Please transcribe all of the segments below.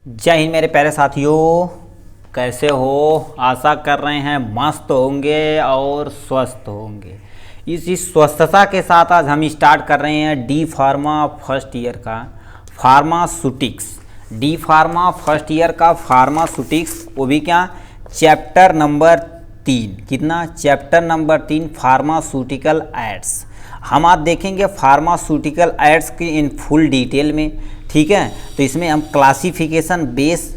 जय हिंद मेरे प्यारे साथियों, कैसे हो? आशा कर रहे हैं मस्त होंगे और स्वस्थ होंगे। इसी स्वस्थता के साथ आज हम स्टार्ट कर रहे हैं डी फार्मा फर्स्ट ईयर का pharmaceutics. D pharma first year का फार्मास्यूटिक्स, वो भी क्या, चैप्टर नंबर 3। कितना? Chapter number 3 pharmaceutical ads. हम आज देखेंगे फार्मास्यूटिकल एड्स की इन फुल डिटेल में। ठीक है, तो इसमें हम क्लासिफिकेशन बेस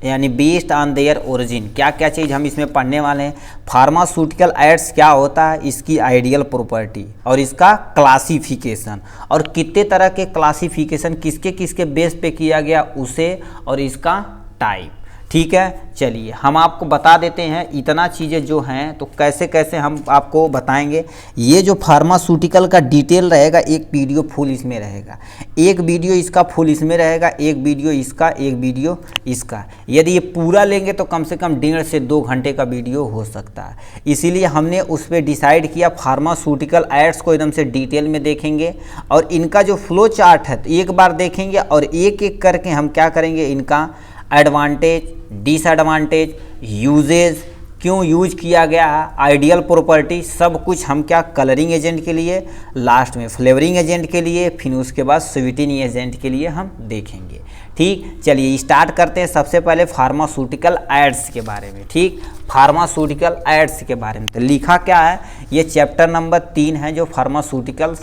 यानी बेस्ड ऑन देयर ओरिजिन, क्या क्या चीज़ हम इसमें पढ़ने वाले हैं। फार्मास्यूटिकल एड्स क्या होता है, इसकी आइडियल प्रॉपर्टी और इसका क्लासिफिकेशन, और कितने तरह के क्लासिफिकेशन किसके किसके बेस पे किया गया उसे, और इसका टाइप। ठीक है, चलिए हम आपको बता देते हैं इतना चीज़ें जो हैं, तो कैसे कैसे हम आपको बताएंगे। ये जो फार्मास्यूटिकल का डिटेल रहेगा, एक वीडियो फुल इसमें रहेगा, एक वीडियो इसका फुल इसमें रहेगा, एक वीडियो इसका, एक वीडियो इसका। यदि ये पूरा लेंगे तो कम से कम 1.5 से 2 घंटे का वीडियो हो सकता है। इसीलिए हमने उस पर डिसाइड किया फार्मास्यूटिकल एड्स को एकदम से डिटेल में देखेंगे, और इनका जो फ्लो चार्ट है तो एक बार देखेंगे, और एक एक करके हम क्या करेंगे, इनका एडवांटेज, डिसएडवांटेज, यूजेज, क्यों यूज किया गया है, आइडियल प्रॉपर्टी, सब कुछ हम क्या, कलरिंग एजेंट के लिए, लास्ट में फ्लेवरिंग एजेंट के लिए, फिर उसके बाद स्वीटनिंग एजेंट के लिए हम देखेंगे। ठीक, चलिए स्टार्ट करते हैं। सबसे पहले फार्मास्यूटिकल एड्स के बारे में। ठीक, फार्मास्यूटिकल एड्स के बारे में तो लिखा क्या है, ये चैप्टर नंबर 3 है जो फार्मास्यूटिकल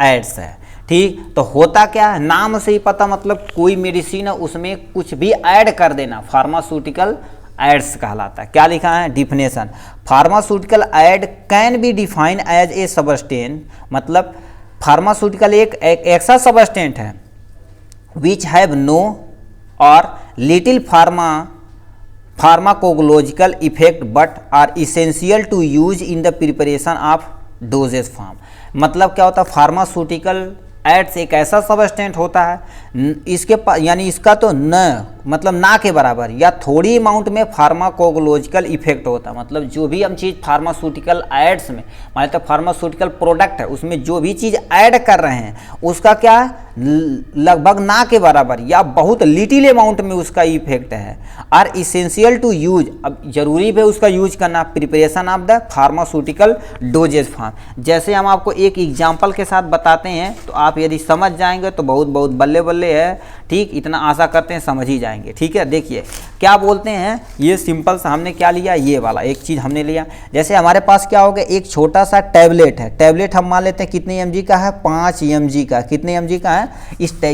एड्स है। ठीक, तो होता क्या है, नाम से ही पता, मतलब कोई मेडिसिन है उसमें कुछ भी ऐड कर देना फार्मास्यूटिकल एड्स कहलाता है। क्या लिखा है, definition, pharmaceutical aid can be define as a substance, मतलब फार्मास्यूटिकल एक ऐसा सबस्टेंट है विच हैव नो और little pharmacological effect but are essential to use in the preparation of dosages form. मतलब क्या होता है, फार्मास्यूटिकल एड्स एक ऐसा सबस्टेंट होता है इसके यानी इसका तो न मतलब ना के बराबर या थोड़ी अमाउंट में फार्माकोलॉजिकल इफेक्ट होता है। मतलब जो भी हम चीज़ फार्मास्यूटिकल एड्स में, मान तो फार्मास्यूटिकल प्रोडक्ट है, उसमें जो भी चीज़ ऐड कर रहे हैं उसका क्या है, लगभग ना के बराबर या बहुत लिटिल अमाउंट में उसका इफेक्ट है। आर इसेंशियल टू यूज, अब जरूरी है उसका यूज करना preparation of the pharmaceutical doses form. जैसे हम आपको एक एग्जाम्पल के साथ बताते हैं, तो आप यदि समझ जाएंगे तो बहुत बहुत बल्ले बल्ले है। ठीक, इतना आशा करते हैं समझ ही जाएंगे। ठीक है, देखिए क्या बोलते हैं, ये सिंपल सा हमने क्या लिया, ये वाला एक चीज़ हमने लिया। जैसे हमारे पास क्या हो गया, एक छोटा सा टैबलेट है, टैबलेट हम मान लेते हैं कितने mg का है, 5 mg का। कितने mg का है,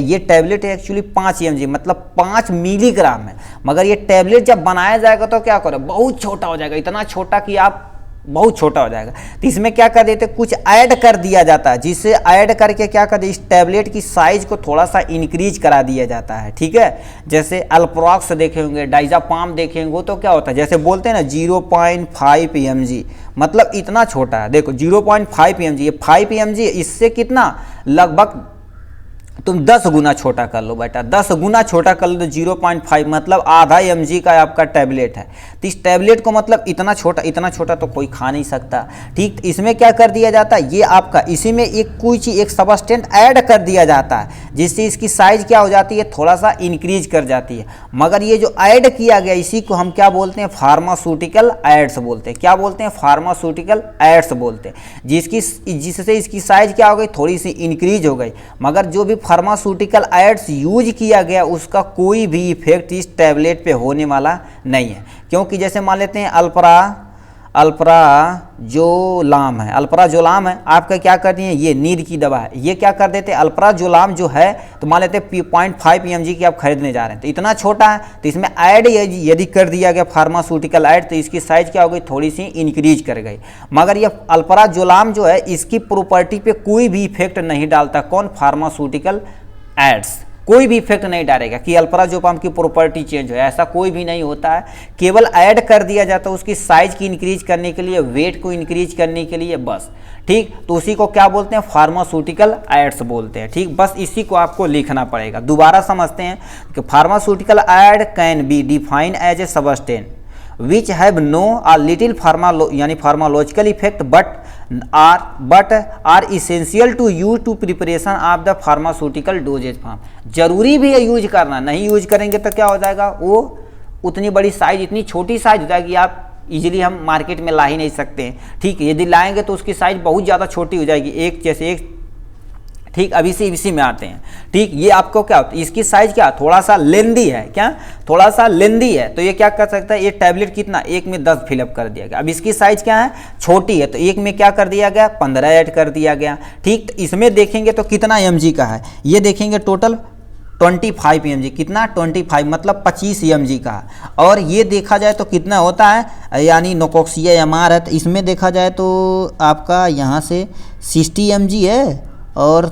ये टैबलेट है एक्चुअली 5 mg, मतलब 5 मिलीग्राम है। मगर ये टैबलेट जब बनाया जाएगा तो क्या करें, बहुत छोटा हो जाएगा, इतना छोटा कि आप बहुत छोटा हो जाएगा। तो इसमें क्या कर देते, कुछ ऐड कर दिया जाता है, जिससे ऐड करके क्या कर दे, इस टैबलेट की साइज को थोड़ा सा इंक्रीज करा दिया जाता है। ठीक है, जैसे अल्प्रोक्स देखे होंगे, डाइजापाम देखे होंगे, तो क्या होता है, जैसे बोलते हैं ना 0.5 mg, मतलब इतना छोटा है। देखो 0.5 mg, ये 5 mg, इससे कितना, लगभग तुम 10 गुना छोटा कर लो बेटा, 10 गुना छोटा कर लो तो 0.5 मतलब आधा mg का आपका टैबलेट है। तो इस टैबलेट को मतलब इतना छोटा तो कोई खा नहीं सकता। ठीक, इसमें क्या कर दिया जाता है, ये आपका इसी में एक कोई चीज़, एक सबस्टेंट ऐड कर दिया जाता है, जिससे इसकी साइज क्या हो जाती है, थोड़ा सा इंक्रीज कर जाती है। मगर ये जो ऐड किया गया, इसी को हम क्या बोलते हैं, फार्मास्यूटिकल एड्स बोलते हैं। क्या बोलते हैं, फार्मास्यूटिकल एड्स बोलते हैं, जिससे इसकी साइज क्या हो गई, थोड़ी सी इंक्रीज हो गई। मगर जो भी फार्मास्यूटिकल एड्स यूज किया गया उसका कोई भी इफेक्ट इस टैबलेट पे होने वाला नहीं है। क्योंकि जैसे मान लेते हैं अल्प्राजोलाम है, अल्प्राजोलाम है, आपका क्या करती हैं, ये नींद की दवा है, ये क्या कर देते हैं, अल्प्राजोलाम जो है, तो मान लेते हैं 0.5 mg की आप खरीदने जा रहे हैं, तो इतना छोटा है, तो इसमें ऐड यदि कर दिया गया फार्मास्यूटिकल ऐड, तो इसकी साइज क्या हो गई, थोड़ी सी इंक्रीज कर गई। मगर ये अल्प्राजोलाम जो है, इसकी प्रॉपर्टी पे कोई भी इफेक्ट नहीं डालता। कौन, फार्मास्यूटिकल एड्स कोई भी इफेक्ट नहीं डालेगा कि अल्प्राजोलाम की प्रॉपर्टी चेंज हो, ऐसा कोई भी नहीं होता है। केवल ऐड कर दिया जाता है उसकी साइज की इंक्रीज करने के लिए, वेट को इंक्रीज करने के लिए, बस। ठीक, तो उसी को क्या बोलते हैं, फार्मास्यूटिकल एड्स बोलते हैं। ठीक, बस इसी को आपको लिखना पड़ेगा। दोबारा समझते हैं कि pharmaceutical aid can be defined as a substance which have no ah little यानी pharmacological effect but are essential to use to preparation of the pharmaceutical doses form. जरूरी भी है यूज करना, नहीं यूज करेंगे तो क्या हो जाएगा, वो उतनी बड़ी साइज, इतनी छोटी साइज हो जाएगी, आप इजीली हम मार्केट में ला ही नहीं सकते हैं। ठीक है, यदि लाएंगे तो उसकी साइज बहुत ज़्यादा छोटी हो जाएगी, एक जैसे एक। ठीक, अभी से इसी में आते हैं। ठीक, ये आपको क्या होता है, इसकी साइज क्या थोड़ा सा लेंदी है, क्या थोड़ा सा लेंदी है, तो ये क्या कर सकता है, ये टैबलेट कितना, एक में 10 फिलअप कर दिया गया। अब इसकी साइज क्या है, छोटी है, तो एक में क्या कर दिया गया, 15 ऐड कर दिया गया। ठीक, तो इसमें देखेंगे तो कितना mg का है, ये देखेंगे टोटल 25 mg, कितना 25 मतलब 25 mg का। और ये देखा जाए तो कितना होता है, यानी नोकोक्सिया MR है, तो इसमें देखा जाए तो आपका यहाँ से 60 mg है और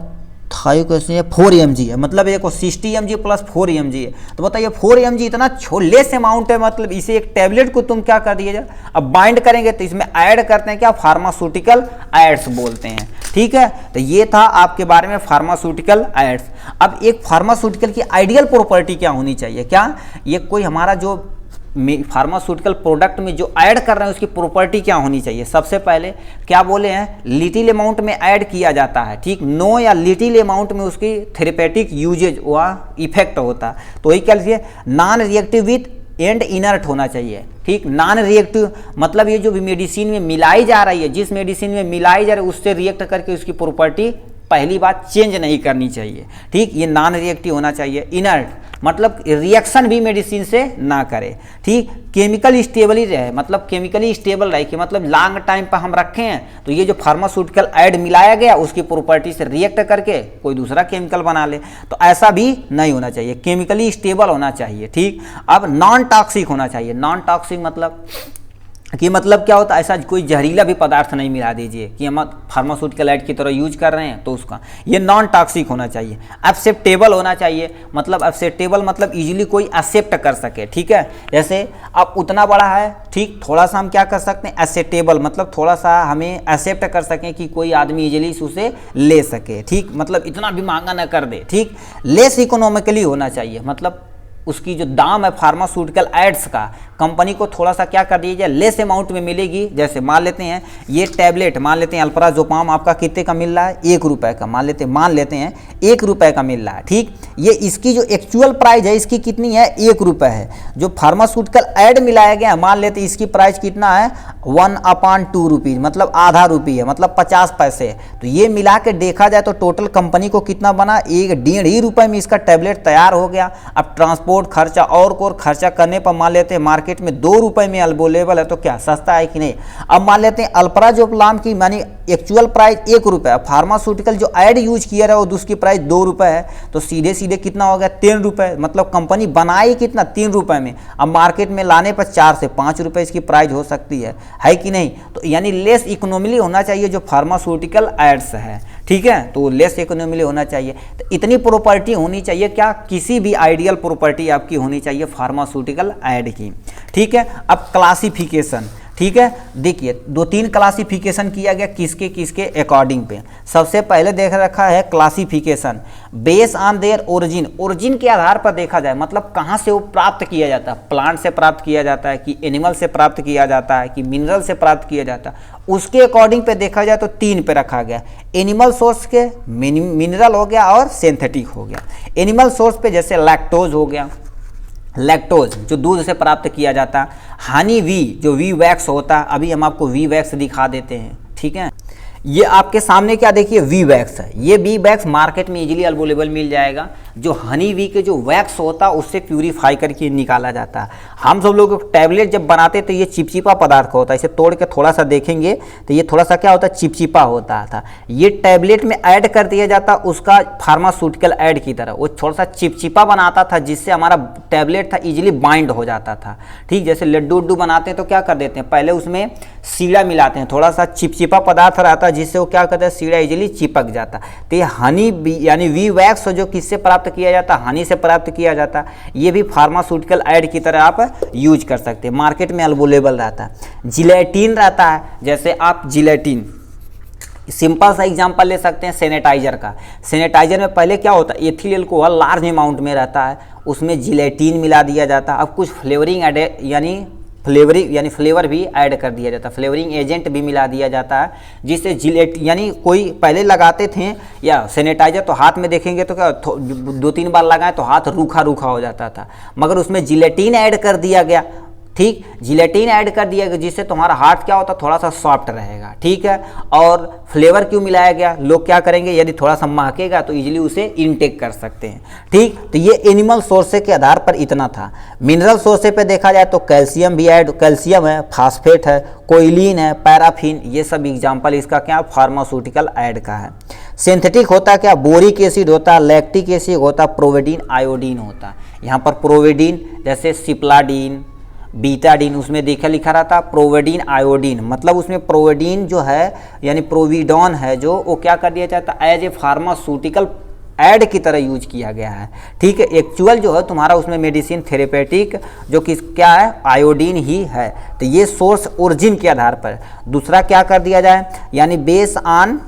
4 mg है, मतलब देखो 60 mg प्लस 4 mg है। तो बताइए 4 mg इतना लेस अमाउंट है, मतलब इसे एक टैबलेट को तुम क्या कर दिए जाए, अब बाइंड करेंगे तो इसमें ऐड करते हैं क्या, फार्मास्यूटिकल एड्स बोलते हैं। ठीक है, तो ये था आपके बारे में फार्मास्यूटिकल एड्स। अब एक फार्मास्यूटिकल की आइडियल प्रॉपर्टी क्या होनी चाहिए, क्या ये कोई हमारा जो फार्मास्यूटिकल प्रोडक्ट में जो ऐड कर रहे हैं उसकी प्रॉपर्टी क्या होनी चाहिए। सबसे पहले क्या बोले हैं, लिटिल अमाउंट में ऐड किया जाता है। ठीक, नो या लिटिल अमाउंट में उसकी थेरेपेटिक यूजेज व इफेक्ट होता है, तो वही क्या लीजिए, non reactive with and inert होना चाहिए। ठीक, नॉन रिएक्टिव मतलब ये जो भी मेडिसिन में मिलाई जा रही है, जिस मेडिसिन में मिलाई जा रही है उससे रिएक्ट करके उसकी प्रॉपर्टी पहली बात चेंज नहीं करनी चाहिए। ठीक, ये नॉन रिएक्टिव होना चाहिए। इनर्ट मतलब रिएक्शन भी मेडिसिन से ना करे। ठीक, केमिकल स्टेबल ही रहे, मतलब केमिकली स्टेबल रहे कि मतलब लॉन्ग टाइम पर हम रखे हैं तो ये जो फार्मास्यूटिकल ऐड मिलाया गया उसकी प्रॉपर्टी से रिएक्ट करके कोई दूसरा केमिकल बना ले, तो ऐसा भी नहीं होना चाहिए, केमिकली स्टेबल होना चाहिए। ठीक, अब नॉन टॉक्सिक होना चाहिए। नॉन टॉक्सिक मतलब क्या होता है, ऐसा कोई जहरीला भी पदार्थ नहीं मिला दीजिए कि हम फार्मास्यूटिकल ऐड की तरह यूज कर रहे हैं, तो उसका ये नॉन टॉक्सिक होना चाहिए। एक्सेप्टेबल होना चाहिए, मतलब एक्सेप्टेबल मतलब इजीली कोई एक्सेप्ट कर सके। ठीक है, जैसे अब उतना बड़ा है, ठीक, थोड़ा सा हम क्या कर सकते हैं, एक्सेप्टेबल मतलब थोड़ा सा हमें एक्सेप्ट कर सकें कि कोई आदमी इजीली उसे ले सके। ठीक, मतलब इतना भी महंगा ना कर दे। ठीक, लेस इकोनॉमिकली होना चाहिए, मतलब उसकी जो दाम है फार्मास्यूटिकल एड्स का, कंपनी को थोड़ा सा क्या कर दीजिए, लेस अमाउंट में मिलेगी। जैसे मान लेते हैं ये टैबलेट, मान लेते हैं अल्प्राजोपाम आपका कितने का मिल रहा है, 1 रुपये का, मान लेते हैं 1 रुपये का मिल रहा है। ठीक, ये इसकी जो एक्चुअल प्राइस है इसकी कितनी है, 1 रुपये है। जो फार्मास्यूटिकल ऐड मिलाया गया है, मान लेते हैं इसकी प्राइस कितना है, 1/2 रुपीज़, मतलब आधा रुपये है, मतलब 50 पैसे। तो ये मिला के देखा जाए तो टोटल कंपनी को कितना बना, 1.5 ही रुपये में इसका टैबलेट तैयार हो गया। अब ट्रांसपोर्ट खर्चा और खर्चा करने पर मान लेते हैं मार्केट में 2 रुपये में अवेलेबल है, तो क्या सस्ता है कि नहीं। अब मान लेते हैं अल्प्राजोपलाम की मानी एक्चुअल प्राइस 1 रुपये, फार्मास्यूटिकल जो ऐड यूज किया रहा है उसकी प्राइस 2 रुपये है, तो सीधे सीधे कितना हो गया, 3 रुपये, मतलब कंपनी बनाई कितना, 3 रुपये में। अब मार्केट में लाने पर 4 से 5 रुपये इसकी प्राइस हो सकती है कि नहीं। तो यानी लेस इकोनॉमिकली होना चाहिए जो फार्मास्यूटिकल एड्स है। ठीक है, तो लेस इकोनॉमिकली होना चाहिए। तो इतनी प्रॉपर्टी होनी चाहिए, क्या किसी भी आइडियल प्रॉपर्टी आपकी होनी चाहिए फार्मास्यूटिकल ऐड की। ठीक है, अब क्लासिफिकेशन। ठीक है, देखिए 2-3 क्लासिफिकेशन किया गया, किसके किसके अकॉर्डिंग पे। सबसे पहले देख रखा है classification base on their origin, origin के आधार पर देखा जाए, मतलब कहाँ से वो प्राप्त किया जाता है, प्लांट से प्राप्त किया जाता है कि एनिमल से प्राप्त किया जाता है कि मिनरल से प्राप्त किया जाता है, उसके अकॉर्डिंग पे देखा जाए तो 3 पे रखा गया। एनिमल सोर्स के, मिनरल हो गया और सिंथेटिक हो गया। एनिमल सोर्स पे जैसे लैक्टोज हो गया, लैक्टोज जो दूध से प्राप्त किया जाता है। हनी वी जो वी वैक्स होता है, अभी हम आपको वी वैक्स दिखा देते हैं। ठीक है, ये आपके सामने क्या देखिए वी वैक्स है, ये वी वैक्स मार्केट में इजीली अवेलेबल मिल जाएगा। जो हनी वी के जो वैक्स होता है उससे प्यूरीफाई करके निकाला जाता है। हम सब लोग टैबलेट जब बनाते तो ये चिपचिपा पदार्थ होता है, इसे तोड़ के थोड़ा सा देखेंगे तो ये थोड़ा सा क्या होता है, चिपचिपा होता था। ये टैबलेट में ऐड कर दिया जाता उसका फार्मास्यूटिकल ऐड की तरह, वो थोड़ा सा चिपचिपा बनाता था जिससे हमारा टैबलेट था इजीली बाइंड हो जाता था। ठीक, जैसे लड्डू उड्डू बनाते हैं तो क्या कर देते हैं, पहले उसमें सीड़ा मिलाते हैं, थोड़ा सा चिपचिपा पदार्थ रहता है जिससे वो क्या करता है, सीड़ा इजीली चिपक जाता। तो ये हनी यानी वी वैक्स जो किससे प्राप्त किया जाता, हनी से प्राप्त किया जाता, ये भी फार्मास्यूटिकल ऐड की तरह आप यूज कर सकते हैं, मार्केट में अवेलेबल रहता है। जिलेटिन रहता है, जैसे आप जिलेटिन, सिंपल सा एग्जांपल ले सकते हैं सैनिटाइजर का। सैनिटाइजर में पहले क्या होता है, एथिल अल्कोहल लार्ज अमाउंट में रहता है, उसमें जिलेटिन मिला दिया जाता है। अब कुछ फ्लेवरिंग यानी फ्लेवरिंग यानी फ्लेवर भी ऐड कर दिया जाता है, फ्लेवरिंग एजेंट भी मिला दिया जाता है, जिससे जिलेट यानी कोई पहले लगाते थे या सैनिटाइजर तो हाथ में देखेंगे तो क्या 2-3 बार लगाए तो हाथ रूखा रूखा हो जाता था, मगर उसमें जिलेटिन ऐड कर दिया गया। ठीक, जिलेटिन ऐड कर दिया गया जिससे तुम्हारा हाथ क्या होता थोड़ा सा सॉफ्ट रहेगा। ठीक है, और फ्लेवर क्यों मिलाया गया, लोग क्या करेंगे यदि थोड़ा सा महकेगा तो इजीली उसे इनटेक कर सकते हैं। ठीक, तो ये एनिमल सोर्सेज के आधार पर इतना था। मिनरल सोर्सेज पे देखा जाए तो कैल्शियम भी ऐड, कैल्शियम है, फास्फेट है, कोयलिन है, पैराफिन, ये सब एग्जाम्पल इसका क्या फार्मास्यूटिकल ऐड का है। सिंथेटिक होता क्या, बोरिक एसिड होता, लैक्टिक एसिड होता, प्रोवेडिन, आयोडीन होता। यहाँ पर प्रोवेडिन जैसे सिप्लाडीन, बीटाडीन, उसमें देखा लिखा रहता प्रोवेडिन आयोडीन, मतलब उसमें प्रोवेडिन जो है यानी प्रोविडॉन है जो वो क्या कर दिया जाता है एज ए फार्मास्यूटिकल ऐड की तरह यूज किया गया है। ठीक है, एक्चुअल जो है तुम्हारा उसमें मेडिसिन थेरेपेटिक जो कि क्या है आयोडीन ही है। तो ये सोर्स ओरिजिन के आधार पर। दूसरा क्या कर दिया जाए यानी base on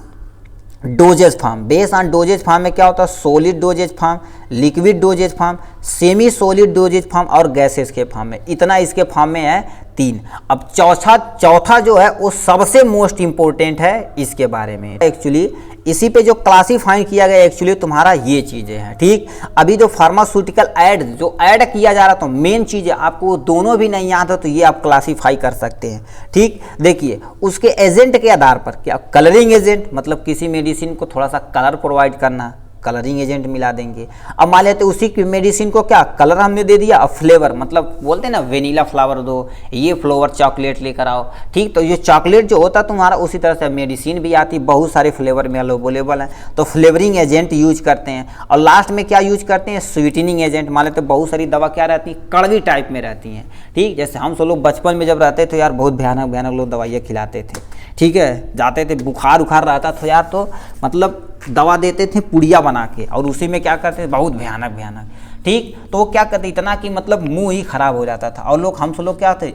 doses form. Base on doses form में क्या होता है solid doses form, liquid doses form, semi solid doses form और गैसेस के फॉर्म में। इतना इसके फॉर्म में है 3। अब चौथा जो है वो सबसे मोस्ट इंपॉर्टेंट है इसके बारे में। एक्चुअली इसी पे जो क्लासीफाई किया गया एक्चुअली तुम्हारा ये चीज़ें हैं। ठीक, अभी जो फार्मास्यूटिकल ऐड जो ऐड किया जा रहा तो मेन चीज़ें आपको दोनों भी नहीं याद हो तो ये आप क्लासीफाई कर सकते हैं। ठीक, देखिए उसके एजेंट के आधार पर क्या कलरिंग एजेंट, मतलब किसी मेडिसिन को थोड़ा सा कलर प्रोवाइड करना, कलरिंग एजेंट मिला देंगे। अब मान लेते उसी की मेडिसिन को क्या कलर हमने दे दिया, अब फ्लेवर मतलब बोलते हैं ना वेनीला फ्लेवर दो, ये फ्लेवर चॉकलेट लेकर आओ। ठीक, तो ये चॉकलेट जो होता तुम्हारा उसी तरह से मेडिसिन भी आती, बहुत सारे फ्लेवर में अवेलेबल है, तो फ्लेवरिंग एजेंट यूज करते हैं। और लास्ट में क्या यूज करते हैं स्वीटनिंग एजेंट। मान लेते बहुत सारी दवा क्या रहती है कड़वी टाइप में रहती हैं। ठीक, जैसे हम सब लोग बचपन में जब रहते थे यार बहुत भयानक भयानक लोग दवाइयाँ खिलाते थे। ठीक है, जाते थे बुखार उखार रहता था यार तो मतलब दवा देते थे पुड़िया बना के और उसी में क्या करते थे बहुत भयानक भयानक। ठीक, तो वो क्या करते इतना कि मतलब मुंह ही खराब हो जाता था और हम सब लोग क्या थे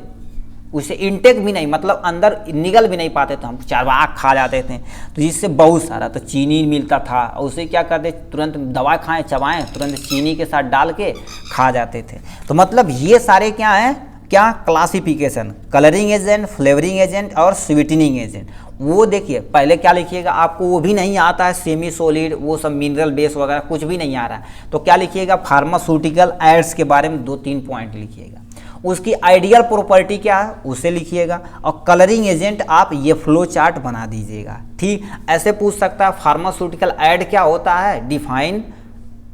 उसे इंटेक भी नहीं मतलब अंदर निगल भी नहीं पाते थे, हम चरवाक खा जाते थे। तो इससे बहुत सारा तो चीनी मिलता था और उसे क्या करते तुरंत दवा खाएं चबाएं तुरंत चीनी के साथ डाल के खा जाते थे। तो मतलब ये सारे क्या हैं क्या classification, colouring agent, flavouring agent और स्वीटनिंग एजेंट। वो देखिए पहले क्या लिखिएगा, आपको वो भी नहीं आता है सेमी सॉलिड वो सब मिनरल बेस वगैरह कुछ भी नहीं आ रहा है, तो क्या लिखिएगा फार्मास्यूटिकल एड्स के बारे में 2-3 पॉइंट लिखिएगा। उसकी आइडियल प्रॉपर्टी क्या है उसे लिखिएगा और कलरिंग एजेंट आप ये फ्लो चार्ट बना दीजिएगा। ठीक, ऐसे पूछ सकता है फार्मास्यूटिकल एड क्या होता है, डिफाइन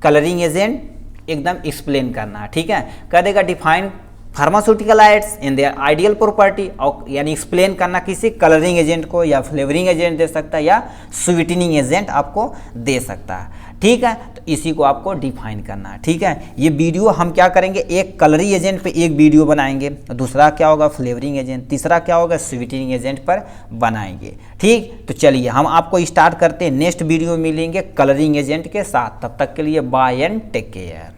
कलरिंग एजेंट एकदम एक्सप्लेन करना है। ठीक है, कह देगा define pharmaceutical ads in their ideal property, और यानी एक्सप्लेन करना किसी कलरिंग एजेंट को या फ्लेवरिंग एजेंट दे सकता है या स्वीटनिंग एजेंट आपको दे सकता है। ठीक है, तो इसी को आपको डिफाइन करना है। ठीक है, ये वीडियो हम क्या करेंगे एक कलरिंग एजेंट पे एक वीडियो बनाएंगे, दूसरा क्या होगा फ्लेवरिंग एजेंट, तीसरा क्या होगा स्वीटनिंग एजेंट पर बनाएंगे। ठीक, तो चलिए हम आपको स्टार्ट करते हैं, नेक्स्ट वीडियो मिलेंगे कलरिंग एजेंट के साथ। तब तक के लिए बाय एंड टेक केयर।